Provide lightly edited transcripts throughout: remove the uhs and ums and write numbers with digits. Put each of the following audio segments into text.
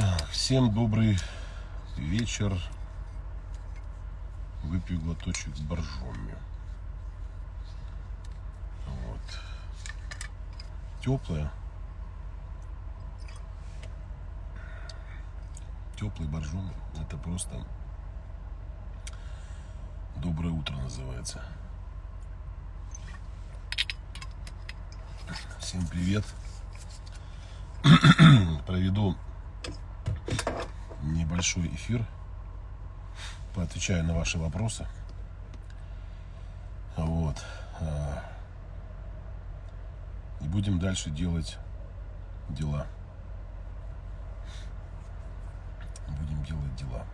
Так, всем добрый вечер. Выпью глоточек боржоми. Вот. Теплая. Теплый боржоми. Это просто доброе утро называется. Всем привет. Проведу небольшой эфир, поотвечаю на ваши вопросы. Вот. И будем дальше делать дела. Будем делать дела.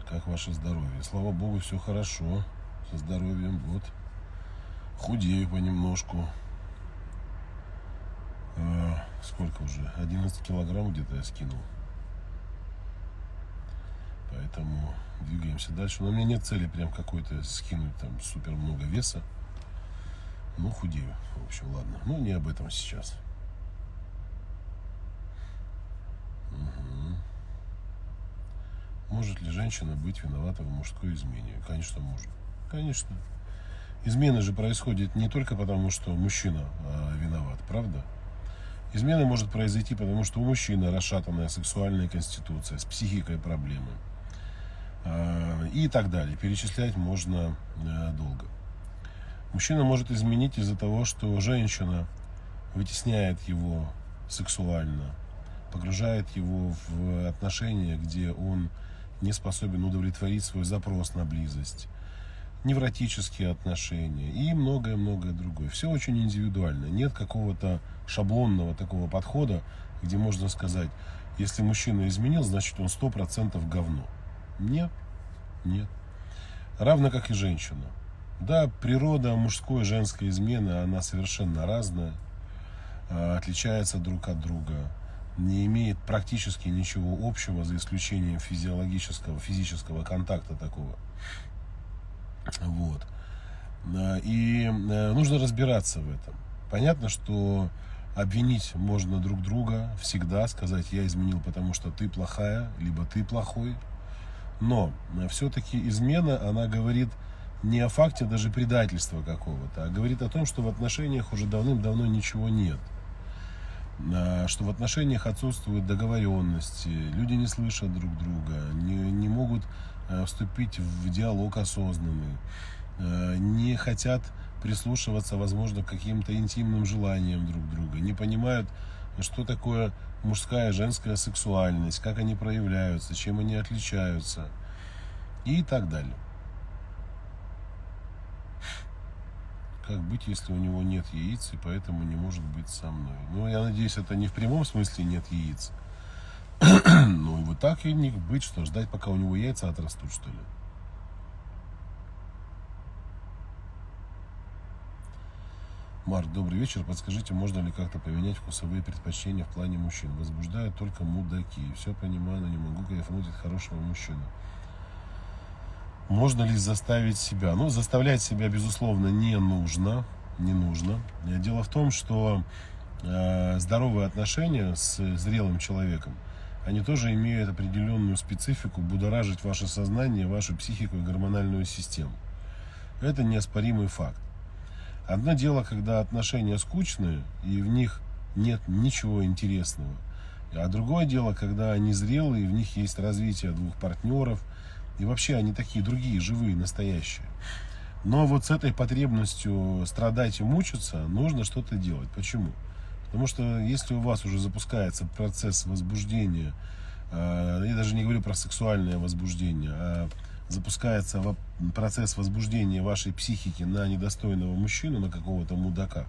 Как ваше здоровье? Слава богу, все хорошо со здоровьем. Вот. Худею понемножку. Сколько уже? 11 килограмм где-то я скинул. Поэтому двигаемся дальше. Но у меня нет цели прям какой-то скинуть там супер много веса. Ну, худею. В общем, ладно. Ну, не об этом сейчас. Угу. Может ли женщина быть виновата в мужской измене? Конечно, может. Конечно. Измена же происходит не только потому, что мужчина виноват, правда? Измена может произойти, потому что у мужчины расшатанная сексуальная конституция, с психикой проблемы. И так далее. Перечислять можно долго. Мужчина может изменить из-за того, что женщина вытесняет его сексуально, погружает его в отношения, где он не способен удовлетворить свой запрос на близость, невротические отношения и многое-многое другое. Все очень индивидуально. Нет какого-то шаблонного такого подхода, где можно сказать, если мужчина изменил, значит он 100% говно. Нет, нет. Равно как и женщина. Да, природа мужской и женской измены, она совершенно разная, отличается друг от друга, не имеет практически ничего общего, за исключением физического контакта такого. Вот. И нужно разбираться в этом. Понятно, что обвинить можно друг друга всегда, сказать, я изменил, потому что ты плохая, либо ты плохой. Но все-таки измена, она говорит не о факте даже предательства какого-то, а говорит о том, что в отношениях уже давным-давно ничего нет. Что в отношениях отсутствуют договоренности, люди не слышат друг друга, не могут вступить в диалог осознанный, не хотят прислушиваться, возможно, к каким-то интимным желаниям друг друга, не понимают, что такое мужская и женская сексуальность, как они проявляются, чем они отличаются и так далее. Как быть, если у него нет яиц и поэтому не может быть со мной? Ну, я надеюсь, это не в прямом смысле нет яиц. Ну, и вот так и не быть, что ждать, пока у него яйца отрастут, что ли. Марк, добрый вечер. Подскажите, можно ли как-то поменять вкусовые предпочтения в плане мужчин? Возбуждают только мудаки. Все понимаю, но не могу кайфануть от хорошего мужчины. Можно ли заставить себя? Ну, заставлять себя, безусловно, не нужно. Не нужно. Дело в том, что здоровые отношения с зрелым человеком, они тоже имеют определенную специфику будоражить ваше сознание, вашу психику и гормональную систему. Это неоспоримый факт. Одно дело, когда отношения скучные, и в них нет ничего интересного. А другое дело, когда они зрелые, в них есть развитие двух партнеров, и вообще они такие другие, живые, настоящие. Но вот с этой потребностью страдать и мучиться нужно что-то делать. Почему? Потому что если у вас уже запускается процесс возбуждения, я даже не говорю про сексуальное возбуждение, а запускается процесс возбуждения вашей психики на недостойного мужчину, на какого-то мудака,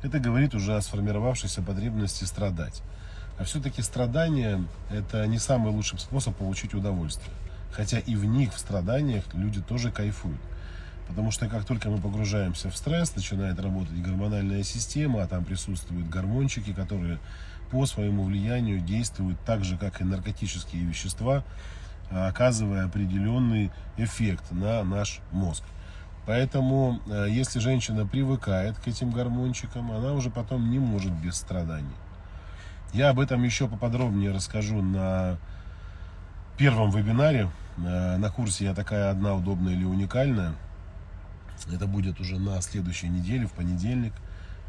это говорит уже о сформировавшейся потребности страдать. А все-таки страдание – это не самый лучший способ получить удовольствие. Хотя и в них, в страданиях, люди тоже кайфуют. Потому что как только мы погружаемся в стресс, начинает работать гормональная система, а там присутствуют гормончики, которые по своему влиянию действуют так же, как и наркотические вещества, оказывая определенный эффект на наш мозг. Поэтому, если женщина привыкает к этим гормончикам, она уже потом не может без страданий. Я об этом еще поподробнее расскажу на первом вебинаре, на курсе «Я такая одна, удобная или уникальная». Это будет уже на следующей неделе, в понедельник.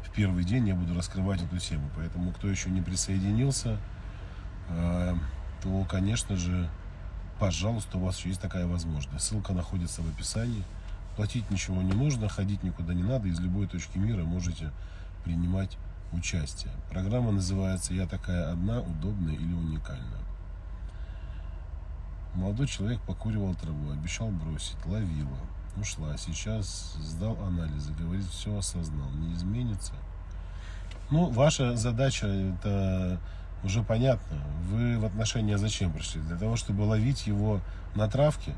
В первый день я буду раскрывать эту тему. Поэтому, кто еще не присоединился, то, конечно же, пожалуйста, у вас еще есть такая возможность. Ссылка находится в описании. Платить ничего не нужно, ходить никуда не надо. Из любой точки мира можете принимать участие. Программа называется «Я такая одна, удобная или уникальная». Молодой человек покуривал траву, обещал бросить, ловила, ушла. Сейчас сдал анализы, говорит, все осознал, не изменится. Ну, ваша задача, это уже понятно. Вы в отношения зачем пришли? Для того, чтобы ловить его на травке.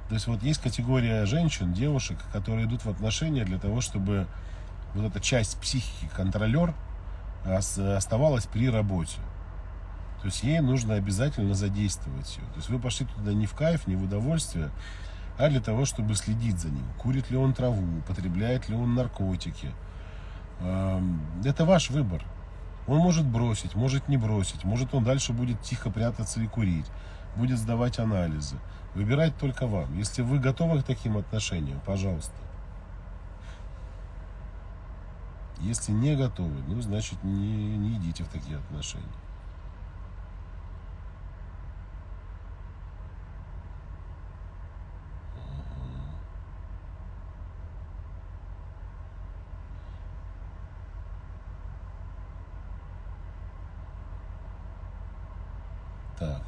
То есть вот есть категория женщин, девушек, которые идут в отношения для того, чтобы вот эта часть психики, контролер, оставалась при работе. То есть ей нужно обязательно задействовать ее. То есть вы пошли туда не в кайф, не в удовольствие, а для того, чтобы следить за ним. Курит ли он траву, употребляет ли он наркотики. Это ваш выбор. Он может бросить, может не бросить, может он дальше будет тихо прятаться и курить, будет сдавать анализы. Выбирать только вам. Если вы готовы к таким отношениям, пожалуйста. Если не готовы, ну, значит, не идите в такие отношения. Так.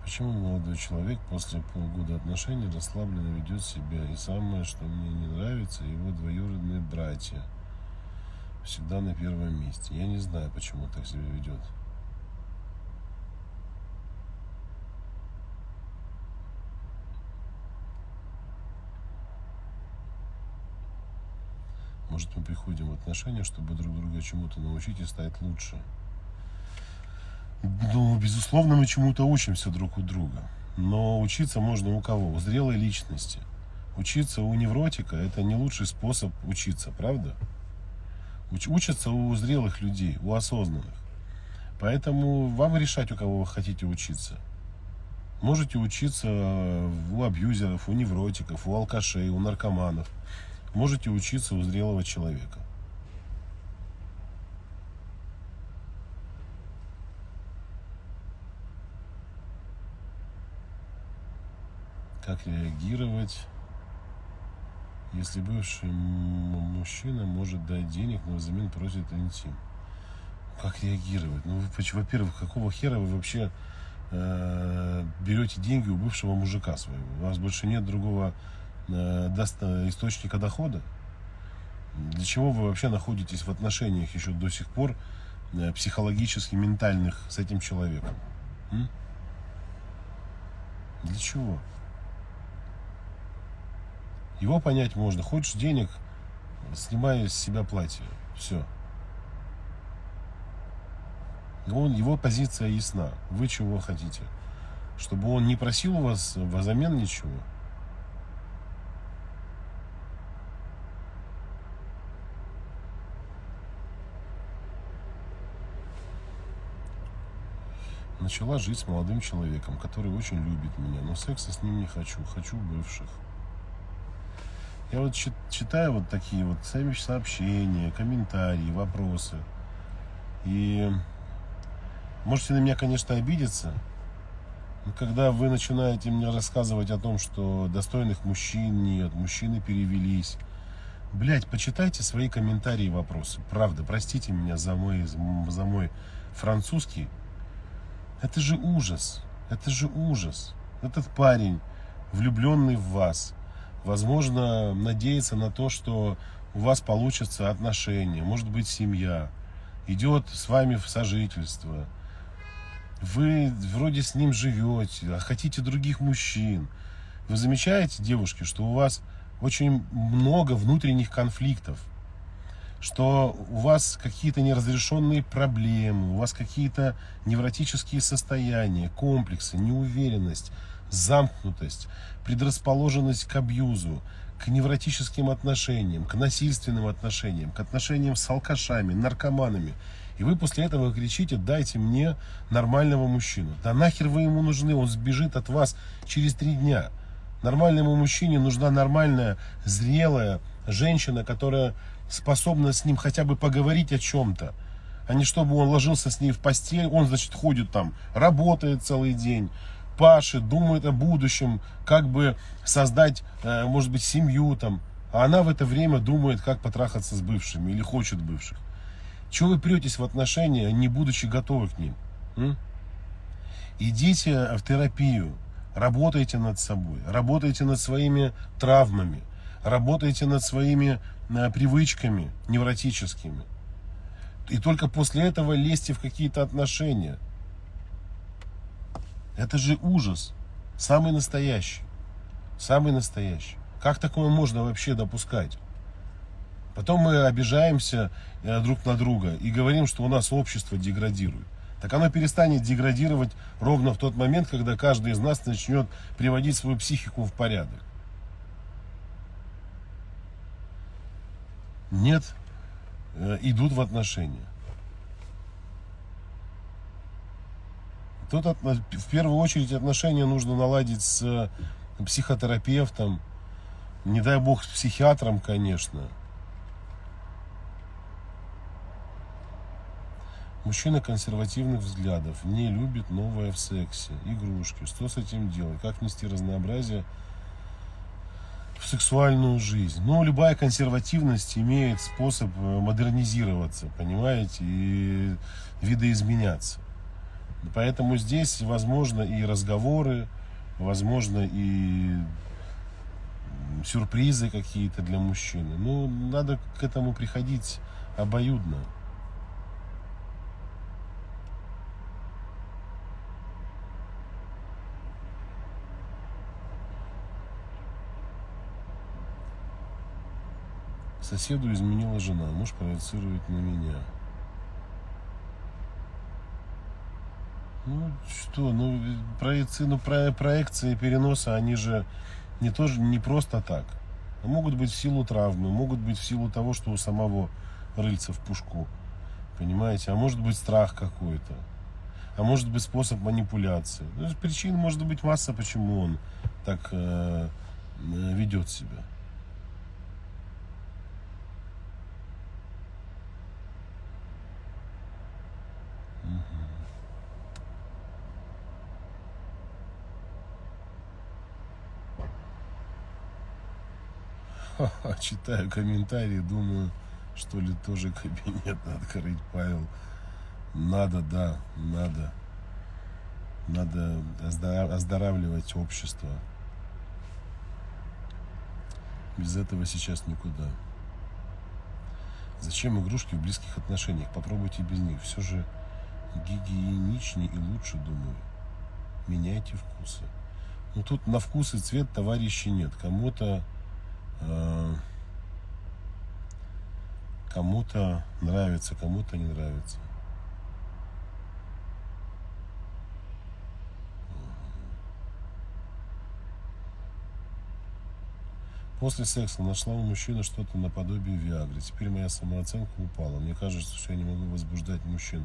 Почему молодой человек после полгода отношений расслабленно ведет себя? И самое, что мне не нравится, его двоюродные братья всегда на первом месте. Я не знаю, почему так себя ведет. Может, мы приходим в отношения, чтобы друг друга чему-то научить и стать лучше. Ну, безусловно, мы чему-то учимся друг у друга. Но учиться можно у кого? У зрелой личности. Учиться у невротика – это не лучший способ учиться, правда? Учатся у зрелых людей, у осознанных. Поэтому вам решать, у кого вы хотите учиться. Можете учиться у абьюзеров, у невротиков, у алкашей, у наркоманов. Можете учиться у зрелого человека. Как реагировать, если бывший мужчина может дать денег, но взамен просит интим? Как реагировать? Ну, во-первых, какого хера вы вообще берете деньги у бывшего мужика своего? У вас больше нет другого источника дохода? Для чего вы вообще находитесь в отношениях еще до сих пор психологически ментальных с этим человеком? Для чего? Его понять можно. Хочешь денег, снимай с себя платье. Все. Его позиция ясна. Вы чего хотите? Чтобы он не просил у вас взамен ничего? Начала жить с молодым человеком, который очень любит меня, но секса с ним не хочу. Хочу бывших. Я вот читаю вот такие вот сообщения, комментарии, вопросы. И можете на меня, конечно, обидеться, но когда вы начинаете мне рассказывать о том, что достойных мужчин нет, мужчины перевелись. Блять, почитайте свои комментарии и вопросы. Правда, простите меня за мой французский. Это же ужас. Это же ужас. Этот парень, влюбленный в вас, возможно, надеется на то, что у вас получатся отношения, может быть, семья, идет с вами в сожительство. Вы вроде с ним живете, а хотите других мужчин. Вы замечаете, девушки, что у вас очень много внутренних конфликтов, что у вас какие-то неразрешенные проблемы, у вас какие-то невротические состояния, комплексы, неуверенность, замкнутость, предрасположенность к абьюзу, к невротическим отношениям, к насильственным отношениям, к отношениям с алкашами, наркоманами. И вы после этого кричите: дайте мне нормального мужчину. Да нахер вы ему нужны, он сбежит от вас через 3 дня. Нормальному мужчине нужна нормальная, зрелая женщина, которая способна с ним хотя бы поговорить о чем-то. А не чтобы он ложился с ней в постель, он, значит, ходит там, работает целый день, пашет, думает о будущем, как бы создать, может быть, семью там. А она в это время думает, как потрахаться с бывшими или хочет бывших. Чего вы претесь в отношения, не будучи готовы к ним? Идите в терапию, работайте над собой, работайте над своими травмами, работайте над своими привычками невротическими. И только после этого лезьте в какие-то отношения. Это же ужас. Самый настоящий. Самый настоящий. Как такое можно вообще допускать? Потом мы обижаемся друг на друга и говорим, что у нас общество деградирует. Так оно перестанет деградировать ровно в тот момент, когда каждый из нас начнет приводить свою психику в порядок. Нет, идут в отношения. Тут в первую очередь отношения нужно наладить с психотерапевтом, не дай бог с психиатром, конечно. Мужчина консервативных взглядов, не любит новое в сексе, игрушки. Что с этим делать? Как нести разнообразие в сексуальную жизнь? Ну, любая консервативность имеет способ модернизироваться, понимаете, и видоизменяться. Поэтому здесь возможно и разговоры, возможно и сюрпризы какие-то для мужчины. Ну, надо к этому приходить обоюдно. Соседу изменила жена, муж проецирует на меня. Ну что, проекции переноса, они же не просто так. А могут быть в силу травмы, могут быть в силу того, что у самого рыльца в пушку. Понимаете? А может быть страх какой-то. А может быть способ манипуляции. Причин может быть масса, почему он так ведет себя. Читаю комментарии, думаю, что ли тоже кабинет открыть, Павел. Надо, да, надо. Надо оздоравливать общество. Без этого сейчас никуда. Зачем игрушки в близких отношениях? Попробуйте без них. Все же гигиеничнее и лучше, думаю. Меняйте вкусы. Ну тут на вкус и цвет товарищей нет. Кому-то нравится, кому-то не нравится. После секса нашла у мужчины что-то наподобие Виагры. Теперь моя самооценка упала. Мне кажется, что я не могу возбуждать мужчин,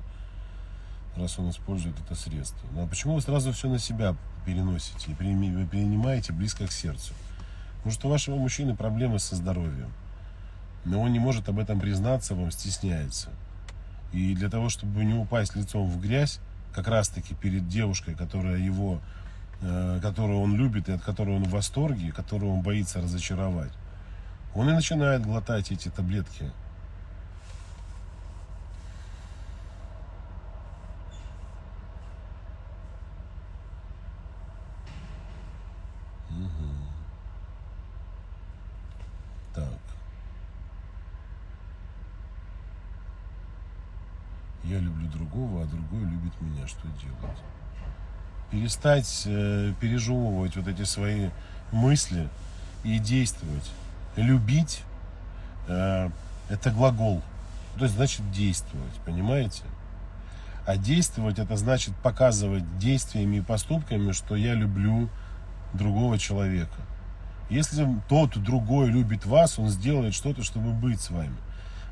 раз он использует это средство. Ну а почему вы сразу все на себя переносите и принимаете близко к сердцу? Может, у вашего мужчины проблемы со здоровьем, но он не может об этом признаться, вам стесняется. И для того, чтобы не упасть лицом в грязь, как раз-таки перед девушкой, которую он любит и от которой он в восторге, и которую он боится разочаровать, он и начинает глотать эти таблетки. Так. Я люблю другого, а другой любит меня. Что делать? Перестать пережевывать вот эти свои мысли и действовать. Любить это глагол. То есть значит действовать, понимаете? А действовать это значит показывать действиями и поступками, что я люблю другого человека. Если тот другой любит вас, он сделает что-то, чтобы быть с вами.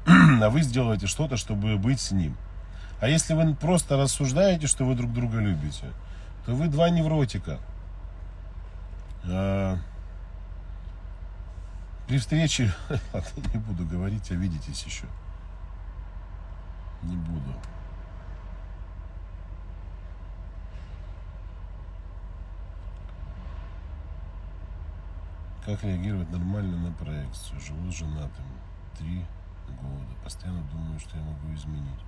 А вы сделаете что-то, чтобы быть с ним. А если вы просто рассуждаете, что вы друг друга любите, то вы два невротика. При встрече, ладно, не буду говорить, а видитесь еще. Не буду. Как реагировать нормально на проекцию? Живу с женатым 3 года. Постоянно думаю, что я могу изменить.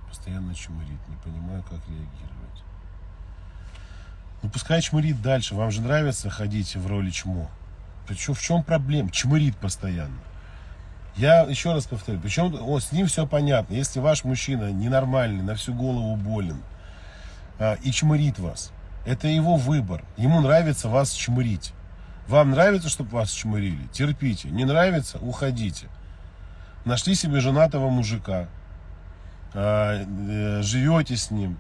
Постоянно чмырит. Не понимаю, как реагировать. Ну пускай чмырит дальше. Вам же нравится ходить в роли чмо. Причем в чем проблема? Чмырит постоянно. Я еще раз повторю. Причем с ним все понятно. Если ваш мужчина ненормальный, на всю голову болен и чмырит вас, это его выбор. Ему нравится вас чмырить. Вам нравится, чтобы вас чмырили? Терпите. Не нравится? Уходите. Нашли себе женатого мужика. Живете с ним.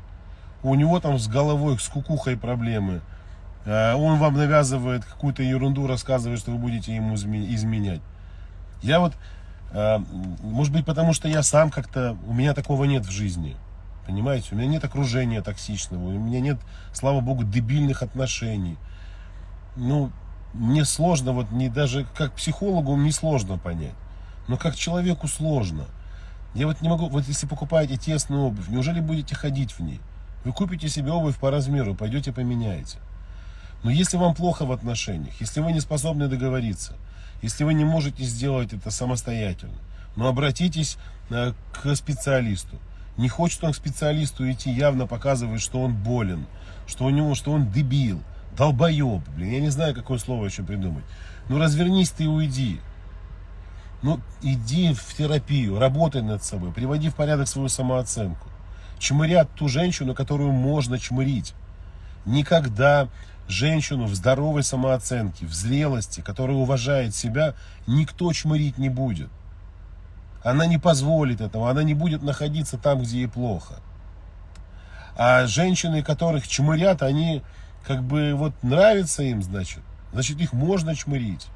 У него там с головой, с кукухой проблемы. Он вам навязывает какую-то ерунду, рассказывает, что вы будете ему изменять. Я вот, может быть, потому что я сам как-то, у меня такого нет в жизни. Понимаете? У меня нет окружения токсичного. У меня нет, слава богу, дебильных отношений. Ну, мне сложно, вот не даже как психологу мне сложно понять, но как человеку сложно. Я вот не могу, вот если покупаете тесную обувь, неужели будете ходить в ней? Вы купите себе обувь по размеру, пойдете поменяете. Но если вам плохо в отношениях, если вы не способны договориться, если вы не можете сделать это самостоятельно, но обратитесь к специалисту. Не хочет он к специалисту идти, явно показывает, что он болен, что у него, что он дебил. Долбоеб, блин, я не знаю, какое слово еще придумать. Ну развернись ты и уйди. Ну иди в терапию, работай над собой, приводи в порядок свою самооценку. Чмырят ту женщину, которую можно чмырить. Никогда женщину в здоровой самооценке, в зрелости, которая уважает себя, никто чмырить не будет. Она не позволит этого, она не будет находиться там, где ей плохо. А женщины, которых чмырят, они как бы вот нравится им, значит их можно чмырить.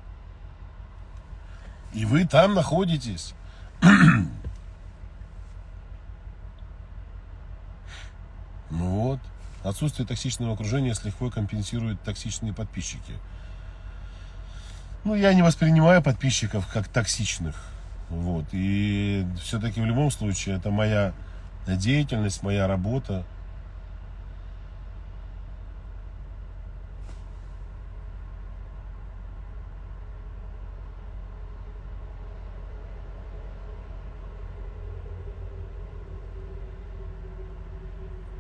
И вы там находитесь. Ну вот. Отсутствие токсичного окружения с лихвой компенсирует токсичные подписчики. Ну, я не воспринимаю подписчиков как токсичных. Вот. И все-таки в любом случае это моя деятельность, моя работа.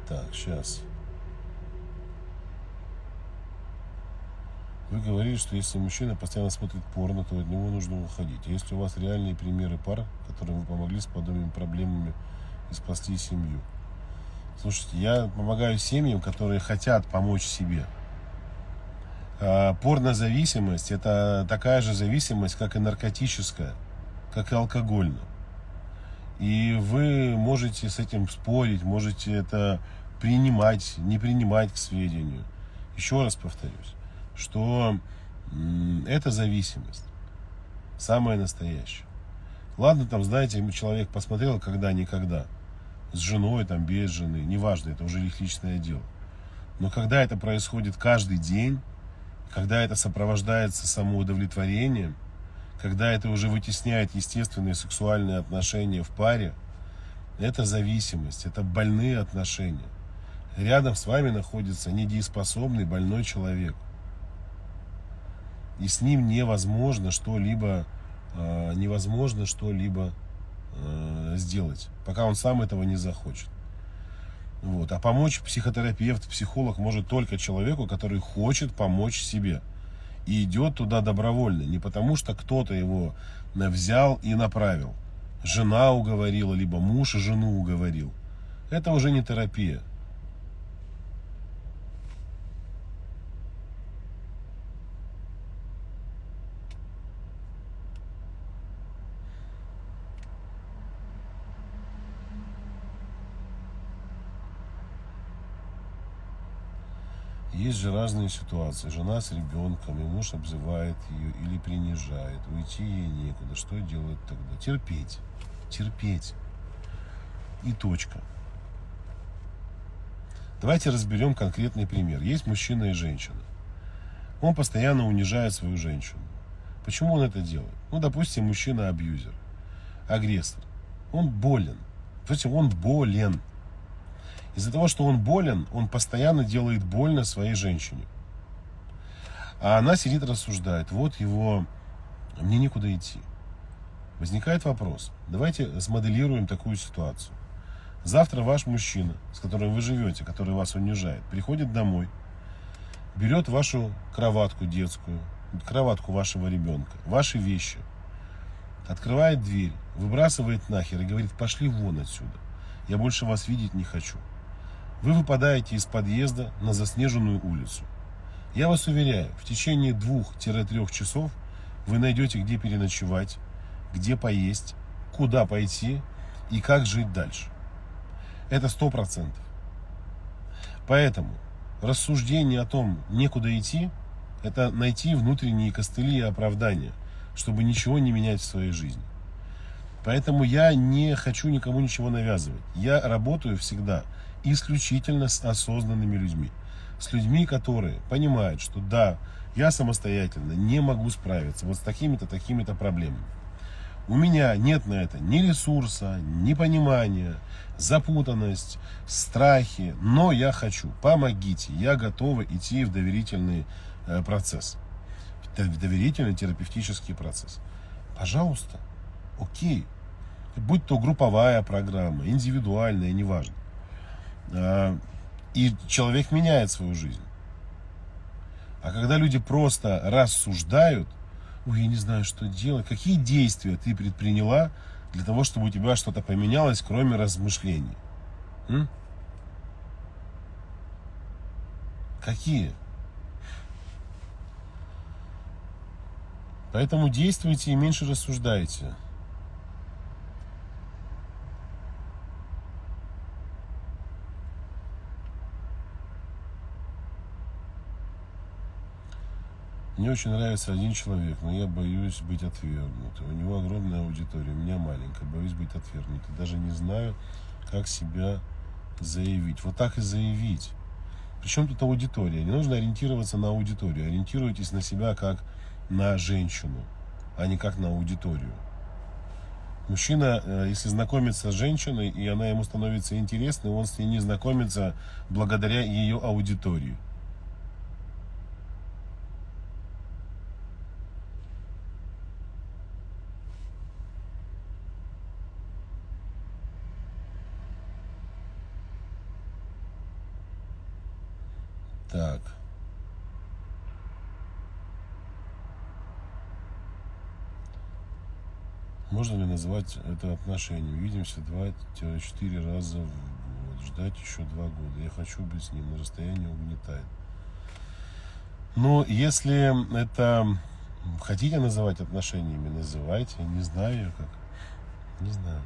Так, сейчас. Вы говорили, что если мужчина постоянно смотрит порно, то от него нужно уходить. А если у вас реальные примеры пар, которым вы помогли с подобными проблемами и спасли семью? Слушайте, я помогаю семьям, которые хотят помочь себе. Порнозависимость – это такая же зависимость, как и наркотическая, как и алкогольная. И вы можете с этим спорить, можете это принимать, не принимать к сведению. Еще раз повторюсь, что это зависимость, самая настоящая. Ладно, там, знаете, человек посмотрел когда-никогда, с женой, там, без жены, неважно, это уже их личное дело. Но когда это происходит каждый день, когда это сопровождается самоудовлетворением, когда это уже вытесняет естественные сексуальные отношения в паре, это зависимость, это больные отношения. Рядом с вами находится недееспособный больной человек. И с ним невозможно что-либо сделать, пока он сам этого не захочет. Вот. А помочь психотерапевт, психолог может только человеку, который хочет помочь себе. И идет туда добровольно, не потому что кто-то его взял и направил. Жена уговорила, либо муж жену уговорил. Это уже не терапия. Есть же разные ситуации. Жена с ребенком, и муж обзывает ее или принижает. Уйти ей некуда. Что делать тогда? Терпеть. Терпеть. И точка. Давайте разберем конкретный пример. Есть мужчина и женщина. Он постоянно унижает свою женщину. Почему он это делает? Ну, допустим, мужчина абьюзер, агрессор. Он болен. Допустим, он болен. Из-за того, что он болен, он постоянно делает больно своей женщине. А она сидит и рассуждает. Вот его, мне некуда идти. Возникает вопрос. Давайте смоделируем такую ситуацию. Завтра ваш мужчина, с которым вы живете, который вас унижает, приходит домой, берет вашу кроватку детскую, кроватку вашего ребенка, ваши вещи, открывает дверь, выбрасывает нахер и говорит: пошли вон отсюда, я больше вас видеть не хочу. Вы выпадаете из подъезда на заснеженную улицу. Я вас уверяю, в течение 2-3 часов вы найдете, где переночевать, где поесть, куда пойти и как жить дальше. Это 100%. Поэтому рассуждение о том, некуда идти, это найти внутренние костыли и оправдания, чтобы ничего не менять в своей жизни. Поэтому я не хочу никому ничего навязывать. Я работаю всегда исключительно с осознанными людьми. С людьми, которые понимают, что да, я самостоятельно не могу справиться вот с такими-то, такими-то проблемами. У меня нет на это ни ресурса, ни понимания, запутанность, страхи, но я хочу. Помогите, я готова идти в доверительный процесс, в доверительный терапевтический процесс. Пожалуйста, окей. Будь то групповая программа, индивидуальная, неважно. И человек меняет свою жизнь. А когда люди просто рассуждают: ой, я не знаю, что делать, какие действия ты предприняла для того, чтобы у тебя что-то поменялось, кроме размышлений? Какие? Поэтому действуйте и меньше рассуждайте. Мне очень нравится один человек, но я боюсь быть отвергнутым. У него огромная аудитория, у меня маленькая, боюсь быть отвергнутым. Даже не знаю, как себя заявить. Вот так и заявить. Причем тут аудитория? Не нужно ориентироваться на аудиторию. Ориентируйтесь на себя как на женщину, а не как на аудиторию. Мужчина, если знакомится с женщиной, и она ему становится интересной, он с ней не знакомится благодаря ее аудитории. Так. Можно ли назвать это отношением? Видимся 2-4 раза в год. Ждать еще 2 года. Я хочу быть с ним, но расстояние угнетает. Но если это хотите называть отношениями, называйте. Не знаю я как. Не знаю.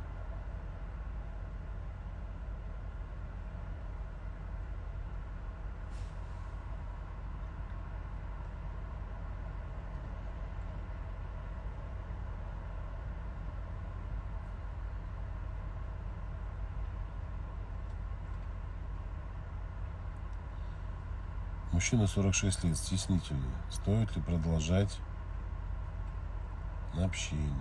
Мужчина 46 лет, стеснительный. Стоит ли продолжать общение?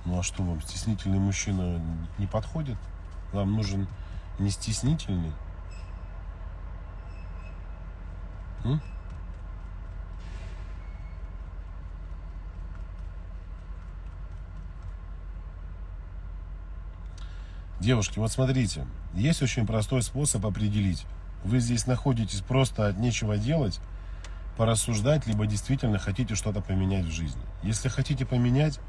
Ну а что вам, стеснительный мужчина не подходит? Вам нужен не стеснительный? Девушки, вот смотрите, есть очень простой способ определить. Вы здесь находитесь просто от нечего делать, порассуждать, либо действительно хотите что-то поменять в жизни. Если хотите поменять,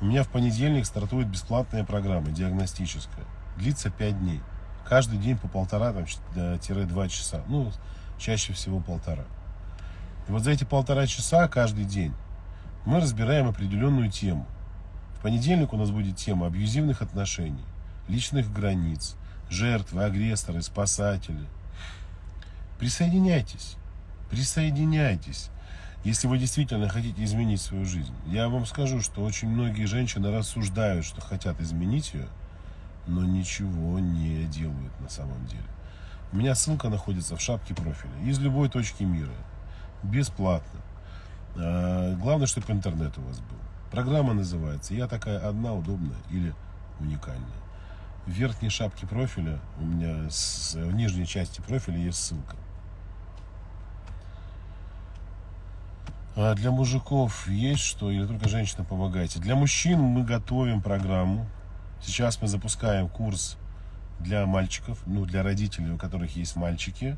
у меня в понедельник стартует бесплатная программа диагностическая. Длится 5 дней. Каждый день по 1,5-2 часа. Ну, чаще всего 1,5. И вот за эти 1,5 часа каждый день мы разбираем определенную тему. В понедельник у нас будет тема абьюзивных отношений, личных границ, жертвы, агрессоры, спасатели. Присоединяйтесь. Присоединяйтесь. Если вы действительно хотите изменить свою жизнь. Я вам скажу, что очень многие женщины рассуждают, что хотят изменить ее, но ничего не делают на самом деле. У меня ссылка находится в шапке профиля. Из любой точки мира. Бесплатно. Главное, чтобы интернет у вас был. Программа называется «Я такая одна, удобная или уникальная». В верхней шапке профиля, у меня в нижней части профиля есть ссылка. А для мужиков есть что или только женщинам помогаете? Для мужчин мы готовим программу. Сейчас мы запускаем курс для мальчиков, для родителей, у которых есть мальчики,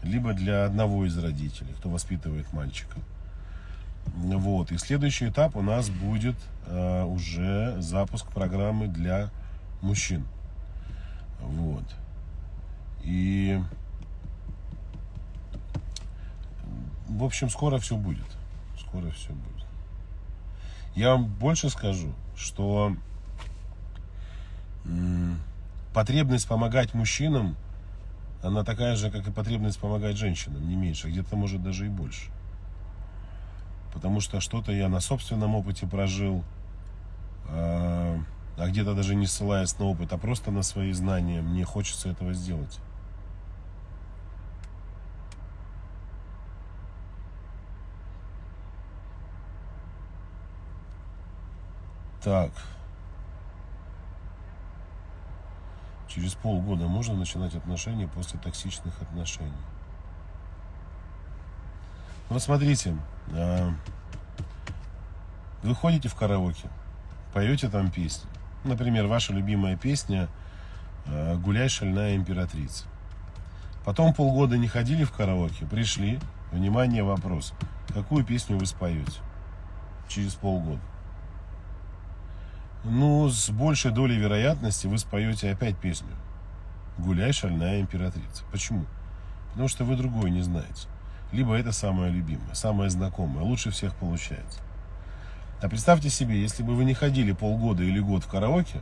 либо для одного из родителей, кто воспитывает мальчика. Вот. И следующий этап у нас будет уже запуск программы для мужчин. Вот. И в общем, скоро все будет. Скоро все будет. Я вам больше скажу, что потребность помогать мужчинам, она такая же, как и потребность помогать женщинам, не меньше, где-то может даже и больше. Потому что что-то я на собственном опыте прожил, а где-то даже не ссылаясь на опыт, а просто на свои знания, мне хочется этого сделать. Так. Через полгода можно начинать отношения после токсичных отношений. Вот смотрите, вы ходите в караоке, поете там песни. Например, ваша любимая песня «Гуляй, шальная императрица». Потом полгода не ходили в караоке, пришли, внимание, вопрос, какую песню вы споете через полгода? С большей долей вероятности вы споете опять песню «Гуляй, шальная императрица». Почему? Потому что вы другой не знаете. Либо это самое любимое, самое знакомое, лучше всех получается. А представьте себе, если бы вы не ходили полгода или год в караоке,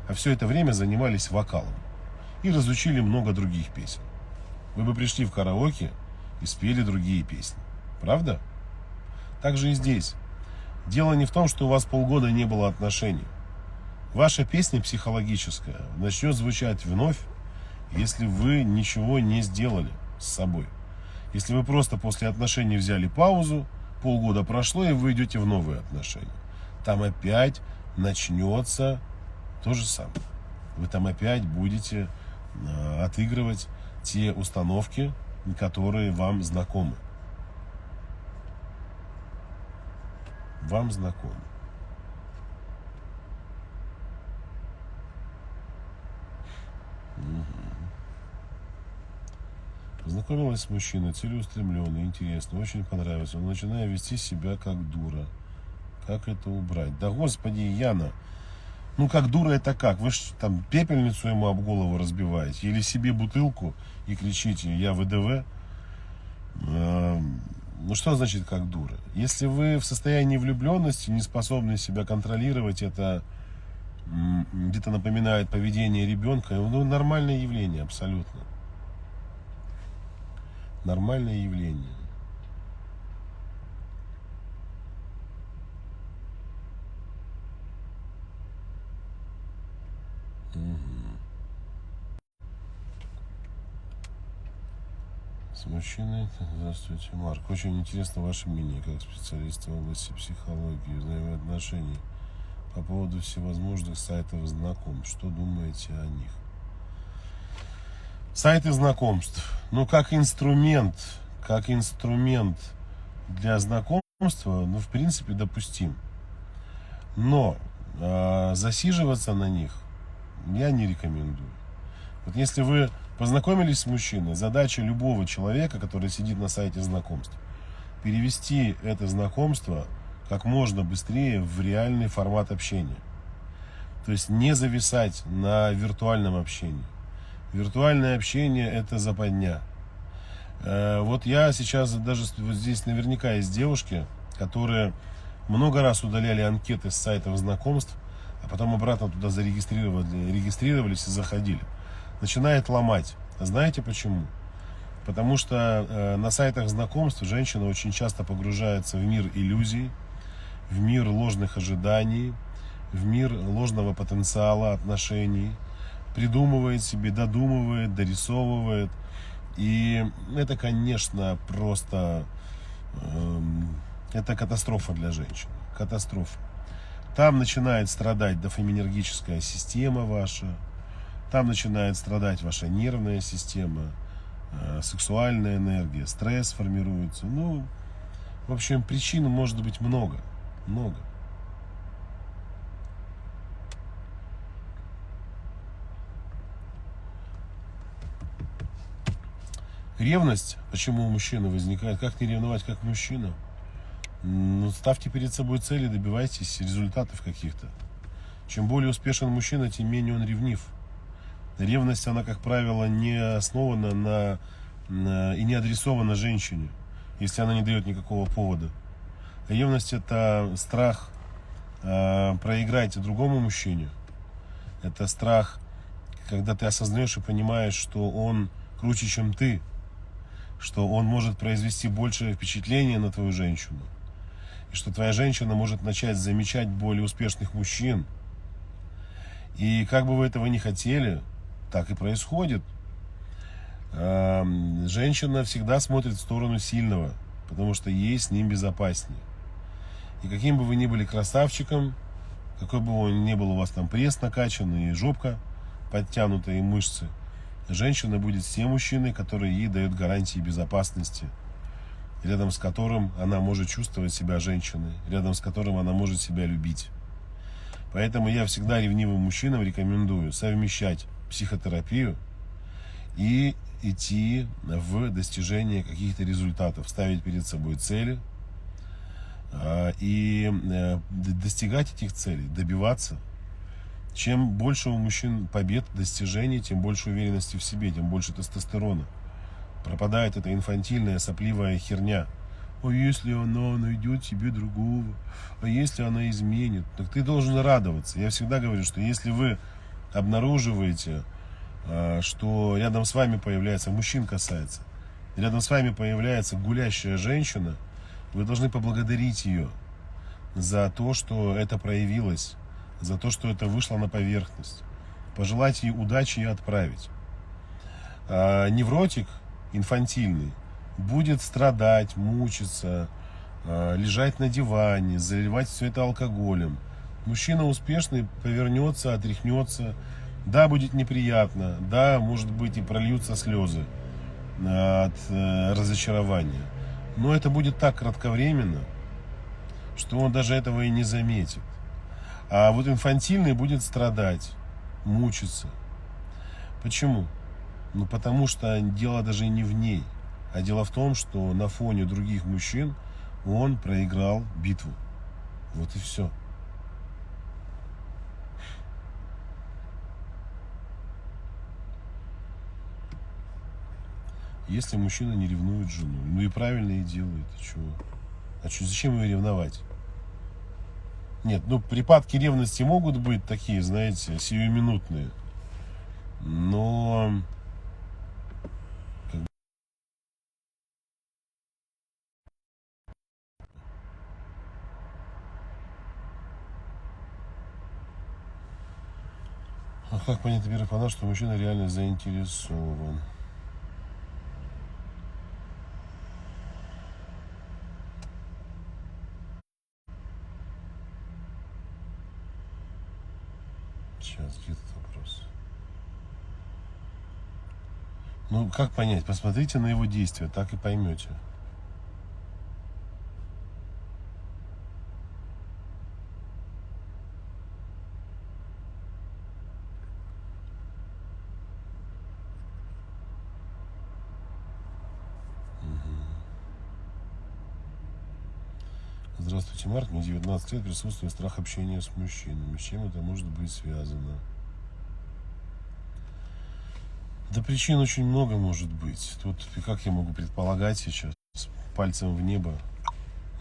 а все это время занимались вокалом и разучили много других песен. Вы бы пришли в караоке и спели другие песни. Правда? Так же и здесь. Дело не в том, что у вас полгода не было отношений. Ваша песня психологическая начнет звучать вновь, если вы ничего не сделали с собой. Если вы просто после отношений взяли паузу, полгода прошло, и вы идете в новые отношения. Там опять начнется то же самое. Вы там опять будете отыгрывать те установки, которые вам знакомы. Вам знакомы. Познакомилась с мужчиной, целеустремленный, интересный, очень понравился. Он начинает вести себя как дура. Как это убрать? Да господи, Яна, как дура это как? Вы же там пепельницу ему об голову разбиваете? Или себе бутылку и кричите, я ВДВ? Что значит как дура? Если вы в состоянии влюбленности, не способны себя контролировать, это где-то напоминает поведение ребенка, нормальное явление абсолютно. Нормальное явление. С мужчиной. Здравствуйте, Марк. Очень интересно ваше мнение, как специалиста в области психологии, взаимоотношений по поводу всевозможных сайтов знакомств. Что думаете о них? Сайты знакомств. Как инструмент для знакомства, в принципе, допустим. Но засиживаться на них я не рекомендую. Вот если вы познакомились с мужчиной, задача любого человека, который сидит на сайте знакомств, перевести это знакомство как можно быстрее в реальный формат общения. То есть не зависать на виртуальном общении. Виртуальное общение — это западня. Вот я сейчас даже вот здесь наверняка есть девушки, которые много раз удаляли анкеты с сайтов знакомств, а потом обратно туда регистрировались и заходили. Начинает ломать. А знаете почему? Потому что на сайтах знакомств женщина очень часто погружается в мир иллюзий, в мир ложных ожиданий, в мир ложного потенциала отношений, придумывает себе, додумывает, дорисовывает. И это, конечно, просто это катастрофа для женщин. Катастрофа. Там начинает страдать дофаминергическая система ваша, там начинает страдать ваша нервная система, сексуальная энергия, стресс формируется. Ну, в общем, причин может быть много. Много. Ревность, почему у мужчины возникает? Как не ревновать, как мужчина? Ну, ставьте перед собой цели, добивайтесь результатов каких-то. Чем более успешен мужчина, тем менее он ревнив. Ревность, она, как правило, не основана и не адресована женщине, если она не дает никакого повода. Ревность – это страх проиграть другому мужчине. Это страх, когда ты осознаешь и понимаешь, что он круче, чем ты, что он может произвести большее впечатление на твою женщину, и что твоя женщина может начать замечать более успешных мужчин. И как бы вы этого ни хотели, так и происходит. Женщина всегда смотрит в сторону сильного, потому что ей с ним безопаснее. И каким бы вы ни были красавчиком, какой бы он ни был у вас там пресс накачанный, и жопка подтянутая, и мышцы, женщина будет с тем мужчиной, который ей дает гарантии безопасности, рядом с которым она может чувствовать себя женщиной, рядом с которым она может себя любить. Поэтому я всегда ревнивым мужчинам рекомендую совмещать психотерапию и идти в достижение каких-то результатов, ставить перед собой цели и достигать этих целей, добиваться. Чем больше у мужчин побед, достижений, тем больше уверенности в себе, тем больше тестостерона. Пропадает эта инфантильная, сопливая херня. А если она найдет себе другого? А если она изменит? Так ты должен радоваться. Я всегда говорю, что если вы обнаруживаете, что рядом с вами появляется, мужчин касается, рядом с вами появляется гулящая женщина, вы должны поблагодарить ее за то, что это проявилось, за то, что это вышло на поверхность. Пожелать ей удачи и отправить. Невротик инфантильный будет страдать, мучиться, лежать на диване, заливать все это алкоголем. Мужчина успешный повернется, отряхнется. Да, будет неприятно, да, может быть, и прольются слезы от разочарования. Но это будет так кратковременно, что он даже этого и не заметит. А вот инфантильный будет страдать, мучиться. Почему? Ну, потому что дело даже не в ней, а дело в том, что на фоне других мужчин он проиграл битву. Вот и все. Если мужчина не ревнует жену, ну и правильно и делает, и чего? А что, зачем ее ревновать? Нет, ну припадки ревности могут быть такие, знаете, сиюминутные. Но как понять на первый план, что мужчина реально заинтересован? Сейчас, где этот вопрос? Ну, как понять? Посмотрите на его действия, так и поймете. Здравствуйте, Марк. Мне 19 лет, присутствует страх общения с мужчинами. С чем это может быть связано? Да причин очень много может быть. Тут как я могу предполагать сейчас, пальцем в небо.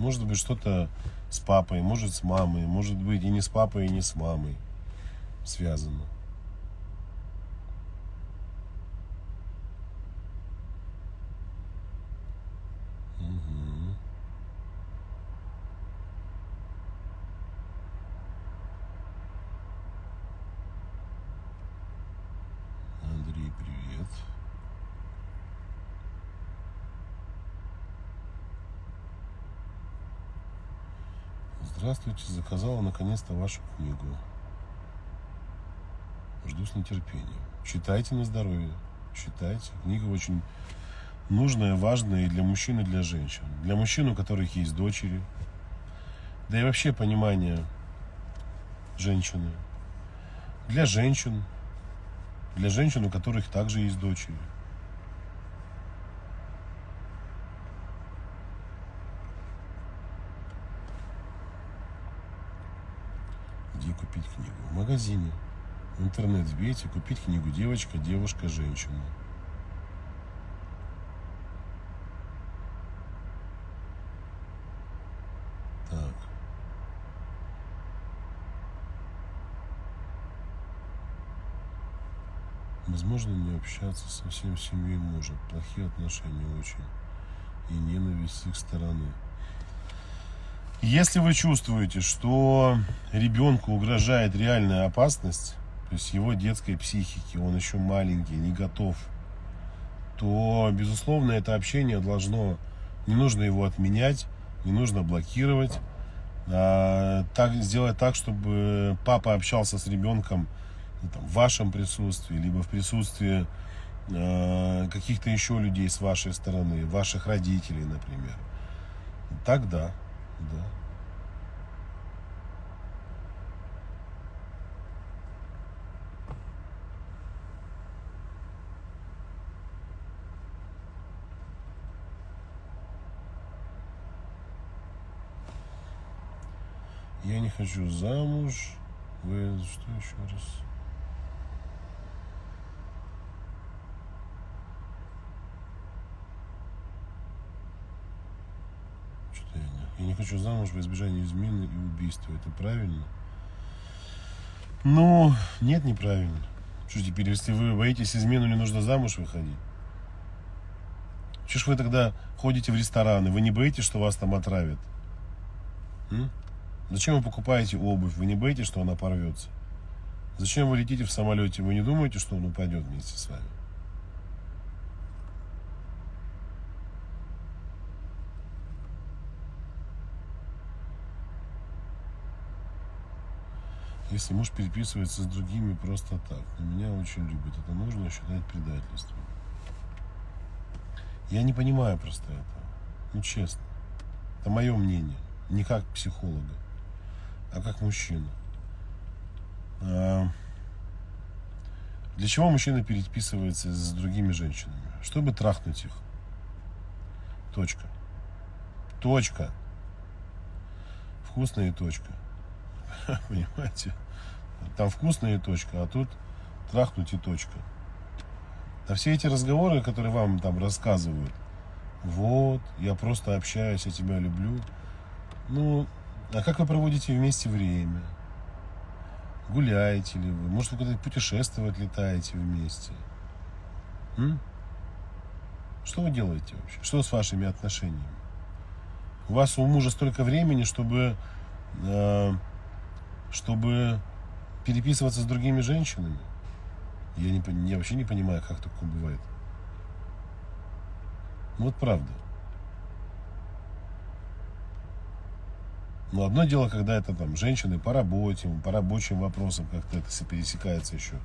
Может быть что-то с папой, может с мамой, может быть и не с папой, и не с мамой связано. Здравствуйте, заказала наконец-то вашу книгу. Жду с нетерпением. Читайте на здоровье. Читайте. Книга очень нужная, важная и для мужчин, и для женщин. Для мужчин, у которых есть дочери. Да и вообще понимание женщины. Для женщин, у которых также есть дочери. Где купить книгу? В магазине. В интернет вбейте, купить книгу «Девочка, девушка, женщина». Так. Возможно не общаться со всем семьей мужа. Плохие отношения очень. И ненависть с их стороны. Если вы чувствуете, что ребенку угрожает реальная опасность, то есть его детской психике, он еще маленький, не готов, то, безусловно, это общение не нужно его отменять, не нужно блокировать. Сделать так, чтобы папа общался с ребенком в вашем присутствии, либо в присутствии каких-то еще людей с вашей стороны, ваших родителей, например. Тогда, да. Я не хочу замуж. Вы что еще раз? Что-то я не хочу замуж во избежание измены и убийства. Это правильно? Ну, нет, неправильно. Что теперь, если вы боитесь измену, не нужно замуж выходить? Чего ж вы тогда ходите в рестораны? Вы не боитесь, что вас там отравят? Зачем вы покупаете обувь? Вы не боитесь, что она порвется? Зачем вы летите в самолете? Вы не думаете, что он упадет вместе с вами? Если муж переписывается с другими просто так, но меня очень любит, это нужно считать предательством. Я не понимаю просто этого. Ну, честно. Это мое мнение. Не как психолога, а как мужчина. Для чего мужчина переписывается с другими женщинами? Чтобы трахнуть их. Точка. Точка. Вкусная точка. Понимаете? Там вкусная точка, а тут трахнуть и точка. А все эти разговоры, которые вам там рассказывают, вот, я просто общаюсь, я тебя люблю. Ну, а как вы проводите вместе время? Гуляете ли вы? Может, вы куда-то путешествовать летаете вместе? Что вы делаете вообще? Что с вашими отношениями? У вас у мужа столько времени, чтобы переписываться с другими женщинами? Я вообще не понимаю, как такое бывает. Вот правда. Но одно дело, когда это там женщины по работе, по рабочим вопросам как-то это пересекается еще.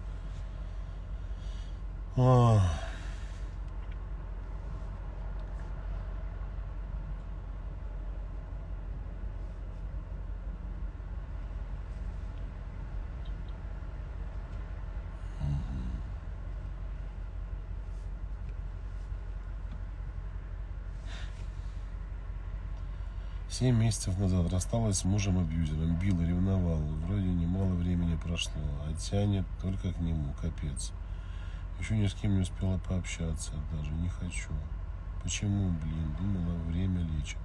Семь месяцев назад рассталась с мужем-абьюзером, била, ревновала. Вроде немало времени прошло, а тянет только к нему, капец. Еще ни с кем не успела пообщаться, даже не хочу. Почему, думала, время лечит.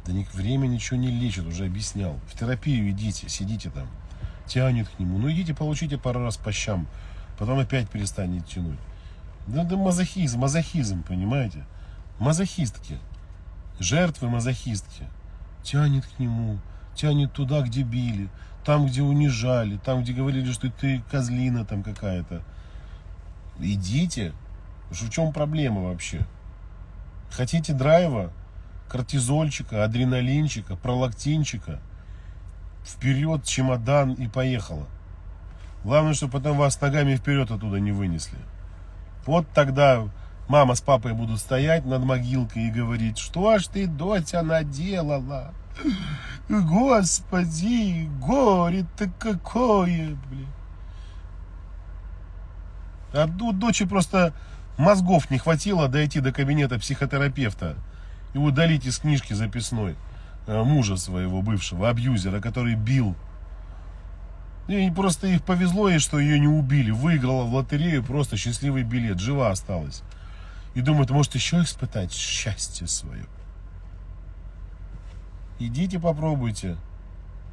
Да время ничего не лечит, уже объяснял. В терапию идите, сидите там, тянет к нему. Ну идите, получите пару раз по щам, потом опять перестанет тянуть. Да мазохизм, понимаете? Мазохистки, жертвы мазохистки. Тянет к нему, тянет туда, где били, там, где унижали, там, где говорили, что ты козлина там какая-то. Идите. В чем проблема вообще? Хотите драйва, кортизольчика, адреналинчика, пролактинчика? вперед, чемодан и поехала. Главное, чтобы потом вас ногами вперед оттуда не вынесли. Вот тогда мама с папой будут стоять над могилкой и говорить: что ж ты, доча, наделала? Господи, горе-то какое, блин. А у дочери просто мозгов не хватило дойти до кабинета психотерапевта и удалить из книжки записной мужа своего бывшего, абьюзера, который бил. И просто их повезло, ей, что ее не убили. Выиграла в лотерею просто счастливый билет, жива осталась. И думает, может еще испытать счастье свое. Идите попробуйте.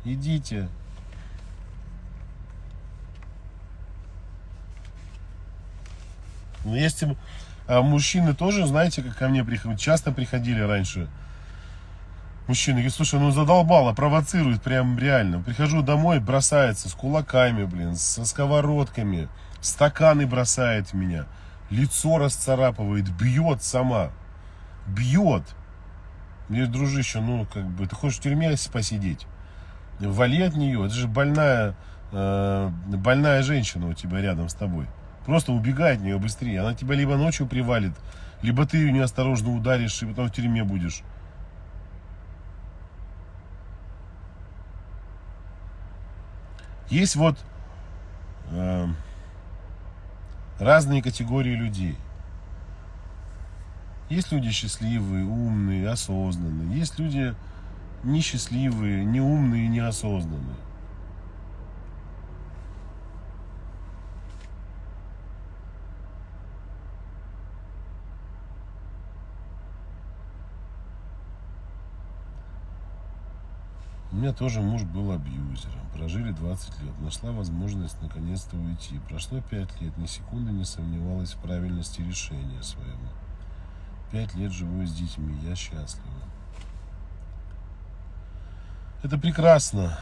Идите. Но если мужчины тоже, знаете, как ко мне часто приходили раньше. Мужчина говорит: слушай, ну задолбало, провоцирует прям реально. Прихожу домой, бросается с кулаками, блин, со сковородками, стаканы бросает в меня, лицо расцарапывает, бьет сама. Бьет. Мне, дружище, ну как бы, ты хочешь в тюрьме посидеть? Вали от нее, это же больная женщина у тебя рядом с тобой. Просто убегай от нее быстрее. Она тебя либо ночью привалит, либо ты ее неосторожно ударишь и потом в тюрьме будешь. Есть вот разные категории людей. Есть люди счастливые, умные, осознанные. Есть люди несчастливые, неумные, неосознанные. У меня тоже муж был абьюзером. Прожили 20 лет. Нашла возможность наконец-то уйти. Прошло 5 лет. Ни секунды не сомневалась в правильности решения своего. 5 лет живу с детьми. Я счастлива. Это прекрасно.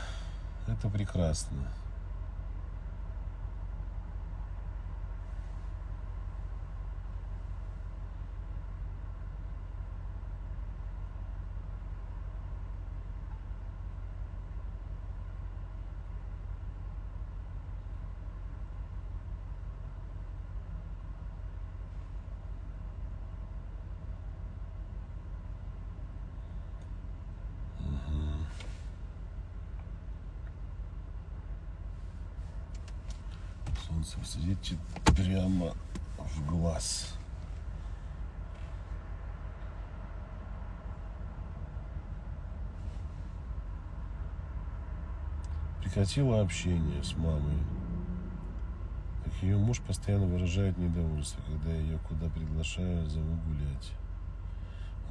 Это прекрасно. Солнце светит прямо в глаз. Прекратила общение с мамой. Так ее муж постоянно выражает недовольство, когда я ее куда приглашаю, зову гулять.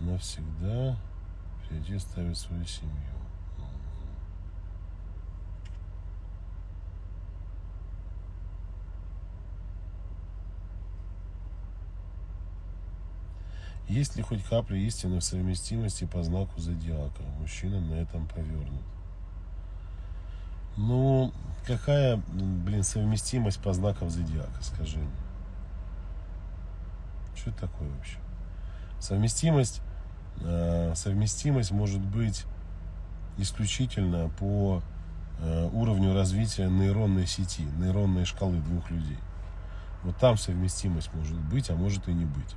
Она всегда впереди ставит свою семью. Есть ли хоть капля истины в совместимости по знаку зодиака? Мужчина на этом повернут. Ну, какая, блин, совместимость по знакам зодиака, скажи мне? Что это такое вообще? Совместимость может быть исключительно по уровню развития нейронной сети, нейронной шкалы двух людей. Вот там совместимость может быть, а может и не быть.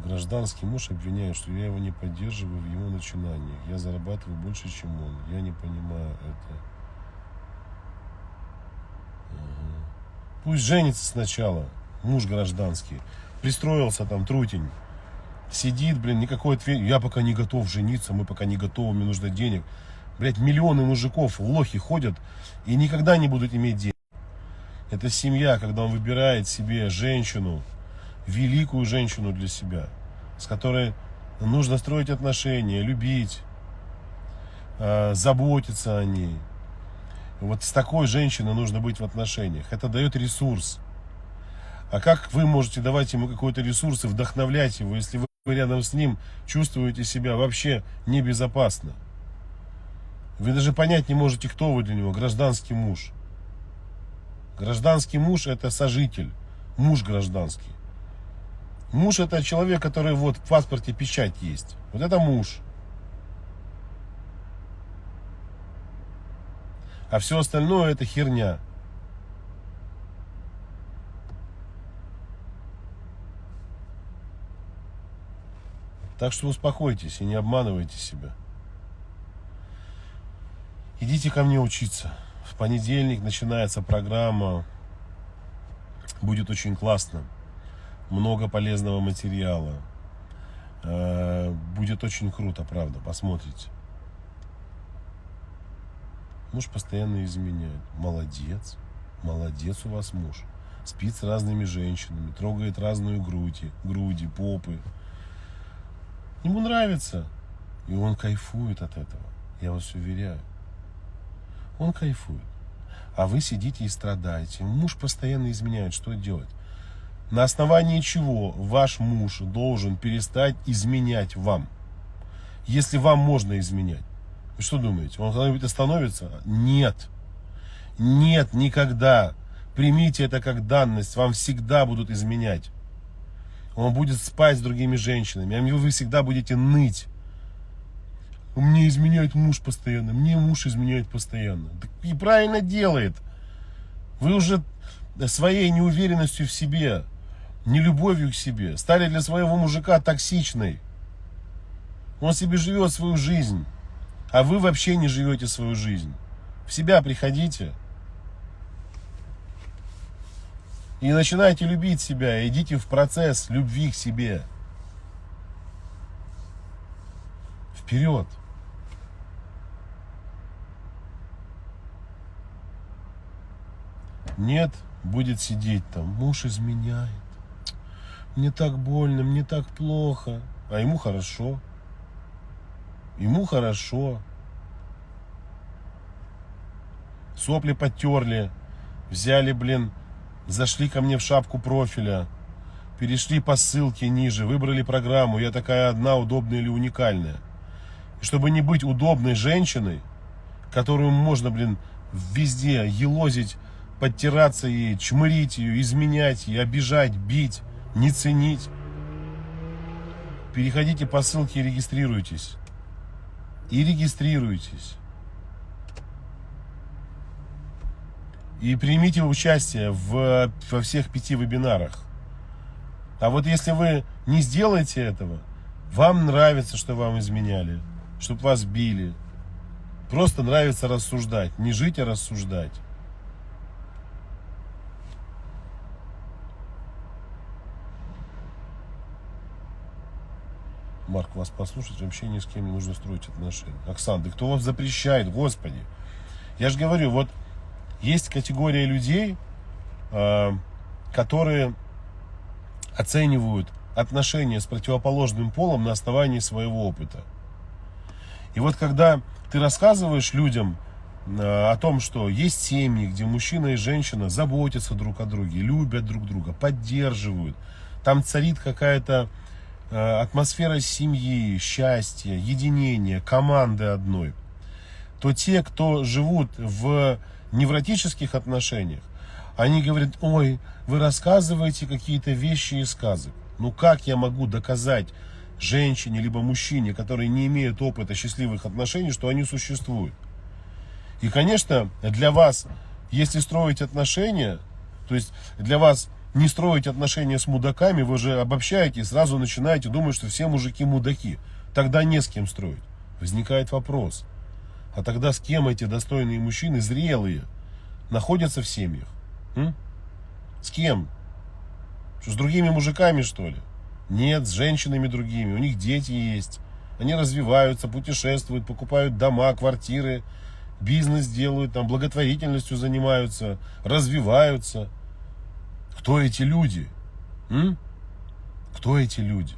Гражданский муж обвиняет, что я его не поддерживаю в его начинаниях. Я зарабатываю больше, чем он. Я не понимаю это. Пусть женится сначала, муж гражданский. Пристроился там, трутень. Сидит, блин, никакой ответ. Я пока не готов жениться, мы пока не готовы, мне нужно денег. Блять, миллионы мужиков, лохи ходят и никогда не будут иметь денег. Это семья, когда он выбирает себе женщину, великую женщину для себя, с которой нужно строить отношения, любить, заботиться о ней. Вот с такой женщиной нужно быть в отношениях. Это дает ресурс. А как вы можете давать ему какой-то ресурс и вдохновлять его, если вы рядом с ним чувствуете себя вообще небезопасно? Вы даже понять не можете, кто вы для него, гражданский муж. Гражданский муж — это сожитель, муж гражданский. Муж — это человек, который вот в паспорте печать есть. Вот это муж. А все остальное — это херня. Так что успокойтесь и не обманывайте себя. Идите ко мне учиться. В понедельник начинается программа. Будет очень классно. Много полезного материала. Будет очень круто, правда. Посмотрите. Муж постоянно изменяет. Молодец. Молодец у вас муж. Спит с разными женщинами. Трогает разные груди, попы. Ему нравится. И он кайфует от этого. Я вас уверяю. Он кайфует. А вы сидите и страдаете. Муж постоянно изменяет. Что делать? На основании чего ваш муж должен перестать изменять вам? Если вам можно изменять. Вы что думаете? Он когда-нибудь остановится? Нет. Нет, никогда. Примите это как данность. Вам всегда будут изменять. Он будет спать с другими женщинами. А вы всегда будете ныть. Мне изменяет муж постоянно. Мне муж изменяет постоянно. И правильно делает. Вы уже своей неуверенностью в себе, нелюбовью к себе стали для своего мужика токсичной. Он себе живет свою жизнь. А вы вообще не живете свою жизнь. В себя приходите. И начинайте любить себя. Идите в процесс любви к себе. Вперед. Нет, будет сидеть там. Муж изменяет. Мне так больно, мне так плохо. А ему хорошо. Ему хорошо. Сопли потерли. Взяли, зашли ко мне в шапку профиля. Перешли по ссылке ниже. Выбрали программу. Я такая одна, удобная или уникальная. И чтобы не быть удобной женщиной, которую можно, везде елозить, подтираться ей, чмырить ее, изменять ей, обижать, бить, не ценить. Переходите по ссылке и регистрируйтесь. И регистрируйтесь. И примите участие во всех 5 вебинарах. А вот если вы не сделаете этого, вам нравится, что вам изменяли, чтобы вас били. Просто нравится рассуждать. Не жить, а рассуждать. Марк, вас послушать, вообще ни с кем не нужно строить отношения. Оксана, да кто вам запрещает, Господи? Я же говорю, вот есть категория людей, которые оценивают отношения с противоположным полом на основании своего опыта. И вот когда ты рассказываешь людям о том, что есть семьи, где мужчина и женщина заботятся друг о друге, любят друг друга, поддерживают, там царит какая-то атмосфера семьи, счастья, единения, команды одной, то те, кто живут в невротических отношениях, они говорят: ой, вы рассказываете какие-то вещи из сказок. Ну как я могу доказать женщине либо мужчине, которые не имеют опыта счастливых отношений, что они существуют? И, конечно, для вас, если строить отношения, то есть для вас не строить отношения с мудаками, вы же обобщаете и сразу начинаете думать, что все мужики мудаки. Тогда не с кем строить. Возникает вопрос: а тогда с кем эти достойные мужчины, зрелые, находятся в семьях? С кем? Что, с другими мужиками, что ли? Нет, с женщинами другими. У них дети есть. Они развиваются, путешествуют, покупают дома, квартиры, бизнес делают, там, благотворительностью занимаются, развиваются. Кто эти люди? Кто эти люди?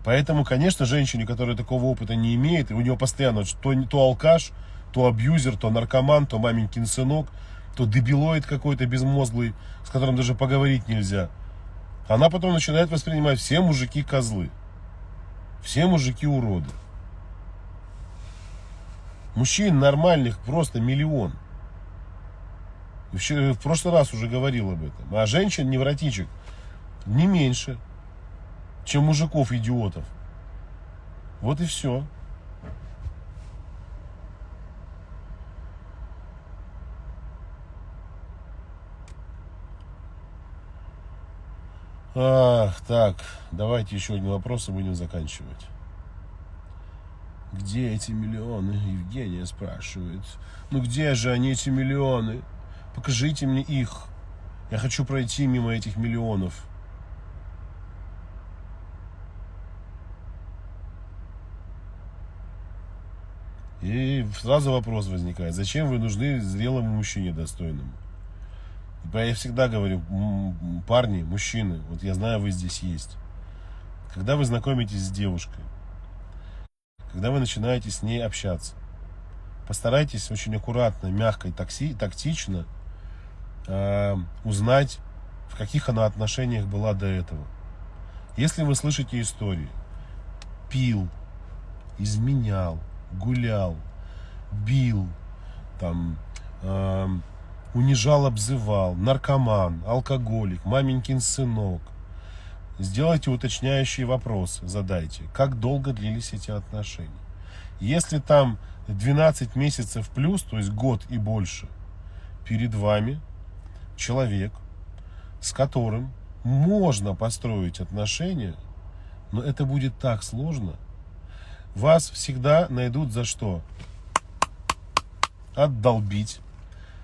Поэтому, конечно, женщине, которая такого опыта не имеет, и у нее постоянно то алкаш, то абьюзер, то наркоман, то маменькин сынок, то дебилоид какой-то безмозглый, с которым даже поговорить нельзя, она потом начинает воспринимать: все мужики козлы, все мужики уроды. Мужчин нормальных просто миллион. В прошлый раз уже говорил об этом. А женщин-невротичек не меньше, чем мужиков-идиотов. Вот и все. Так, давайте еще один вопрос и будем заканчивать. Где эти миллионы? Евгения спрашивает. Ну где же они, эти миллионы? Покажите мне их. Я хочу пройти мимо этих миллионов. И сразу вопрос возникает. Зачем вы нужны зрелому мужчине достойному? Я всегда говорю, парни, мужчины, вот я знаю, вы здесь есть. Когда вы знакомитесь с девушкой, когда вы начинаете с ней общаться, постарайтесь очень аккуратно, мягко и тактично узнать, в каких она отношениях была до этого. Если вы слышите истории, пил, изменял, гулял, бил, там, унижал, обзывал, наркоман, алкоголик, маменькин сынок, сделайте уточняющие вопросы, задайте, как долго длились эти отношения. Если там 12 месяцев плюс, то есть год и больше, перед вами человек, с которым можно построить отношения, но это будет так сложно. Вас всегда найдут за что? Отдолбить.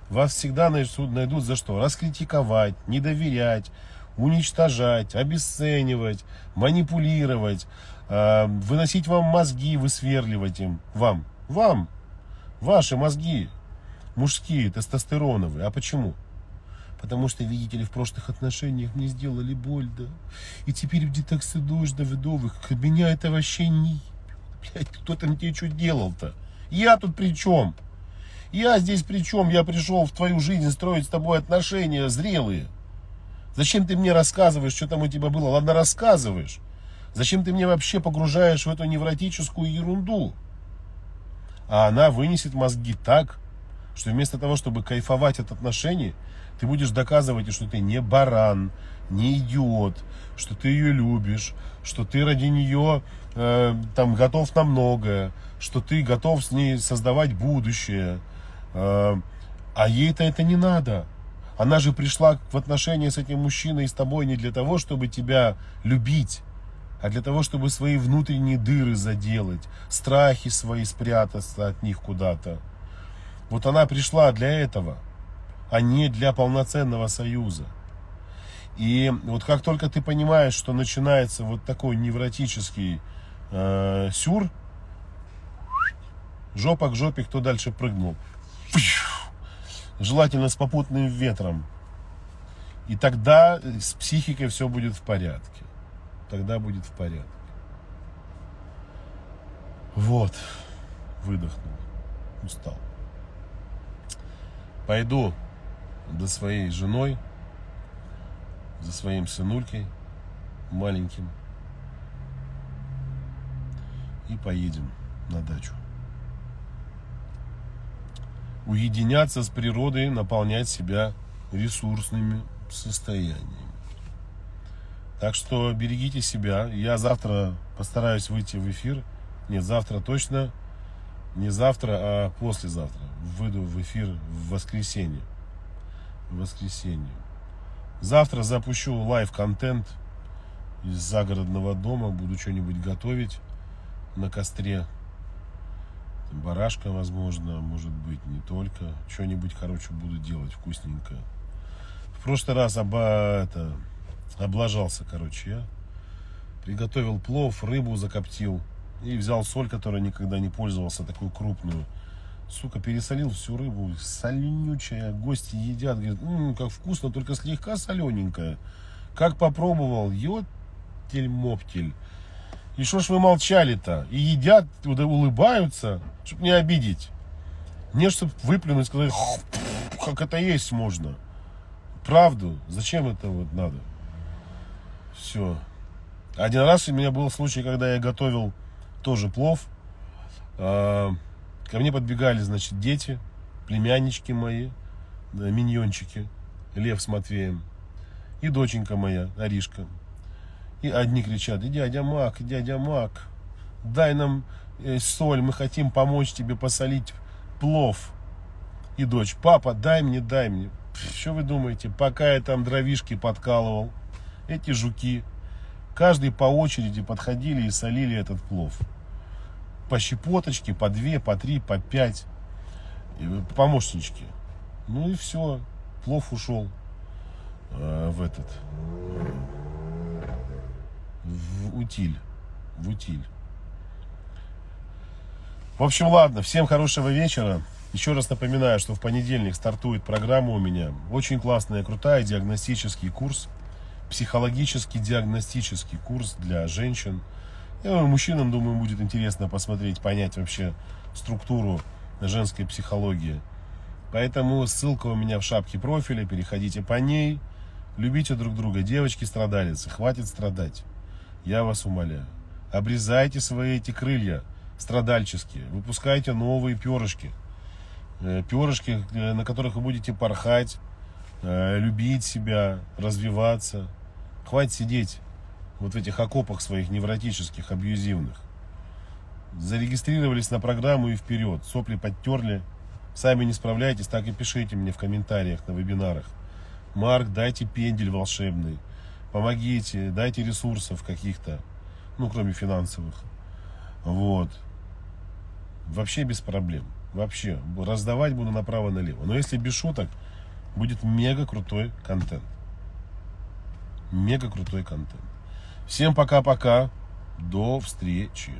Вас всегда найдут за что? Раскритиковать, не доверять, уничтожать, обесценивать, манипулировать, выносить вам мозги, высверливать им. Вам. Ваши мозги мужские, тестостероновые. А почему? Потому что, видите ли, в прошлых отношениях мне сделали боль, да. И теперь в детоксидуешь давидовых. Меня это вообще не... Блядь, кто там тебе что делал-то? Я тут при чем? Я здесь при чем? Я пришел в твою жизнь строить с тобой отношения зрелые. Зачем ты мне рассказываешь, что там у тебя было? Ладно, рассказываешь. Зачем ты мне вообще погружаешь в эту невротическую ерунду? А она вынесет мозги так, что вместо того, чтобы кайфовать от отношений, ты будешь доказывать, что ты не баран, не идиот, что ты ее любишь, что ты ради нее там готов на многое, что ты готов с ней создавать будущее. А ей-то это не надо. Она же пришла в отношения с этим мужчиной и с тобой не для того, чтобы тебя любить, а для того, чтобы свои внутренние дыры заделать, страхи свои спрятаться от них куда-то. Вот она пришла для этого, а не для полноценного союза. И вот как только ты понимаешь, что начинается вот такой невротический сюр, жопа к жопе, кто дальше прыгнул. Желательно с попутным ветром. И тогда с психикой все будет в порядке. Тогда будет в порядке. Вот. Выдохнул. Устал. Пойду за своей женой, за своим сынулькой маленьким. И поедем на дачу. Уединяться с природой, наполнять себя ресурсными состояниями. Так что берегите себя. Я завтра постараюсь выйти в эфир. Нет, завтра точно. Не завтра, а послезавтра. Выйду в эфир в воскресенье. Завтра запущу лайв-контент из загородного дома. Буду что-нибудь готовить на костре. Барашка, возможно, может быть, не только. Что-нибудь, короче, буду делать вкусненькое. В прошлый раз облажался, короче, я. Приготовил плов, рыбу закоптил. И взял соль, которой никогда не пользовался, такую крупную. Сука, пересолил всю рыбу. Соленючая. Гости едят. Говорят, как вкусно, только слегка солененькая. Как попробовал. Ёптель-моптель. И что ж вы молчали-то? И едят, улыбаются, чтобы не обидеть. Не, чтобы выплюнуть, сказать, как это есть можно. Правду. Зачем это вот надо? Все. Один раз у меня был случай, когда я готовил тоже плов. Ко мне подбегали, значит, дети, племяннички мои. миньончики, Лев с Матвеем, и доченька моя, Аришка. И одни кричат: дядя Мак, дай нам соль, мы хотим помочь тебе посолить плов. И дочь: папа, дай мне. Что вы думаете, пока я там дровишки подкалывал, эти жуки, каждый по очереди подходили и солили этот плов. По щепоточке, по 2, по 3, по 5 помощнички. Ну и все, плов ушел в утиль. В общем, ладно, всем хорошего вечера. Еще раз напоминаю, что в понедельник стартует программа у меня. Очень классная, крутая, диагностический курс. Психологический диагностический курс для женщин. Мужчинам, думаю, будет интересно посмотреть, понять вообще структуру женской психологии. Поэтому ссылка у меня в шапке профиля. Переходите по ней. Любите друг друга. Девочки-страдалицы, хватит страдать. Я вас умоляю. Обрезайте свои эти крылья страдальческие. Выпускайте новые перышки. Перышки, на которых вы будете порхать, любить себя, развиваться. Хватит сидеть вот в этих окопах своих невротических, абьюзивных. Зарегистрировались на программу и вперед. Сопли подтерли. Сами не справляетесь, так и пишите мне в комментариях на вебинарах. Марк, дайте пендель волшебный. Помогите, дайте ресурсов каких-то. Кроме финансовых. Вот. Вообще без проблем. Вообще. Раздавать буду направо-налево. Но если без шуток, будет мега крутой контент. Мега крутой контент. Всем пока-пока. До встречи.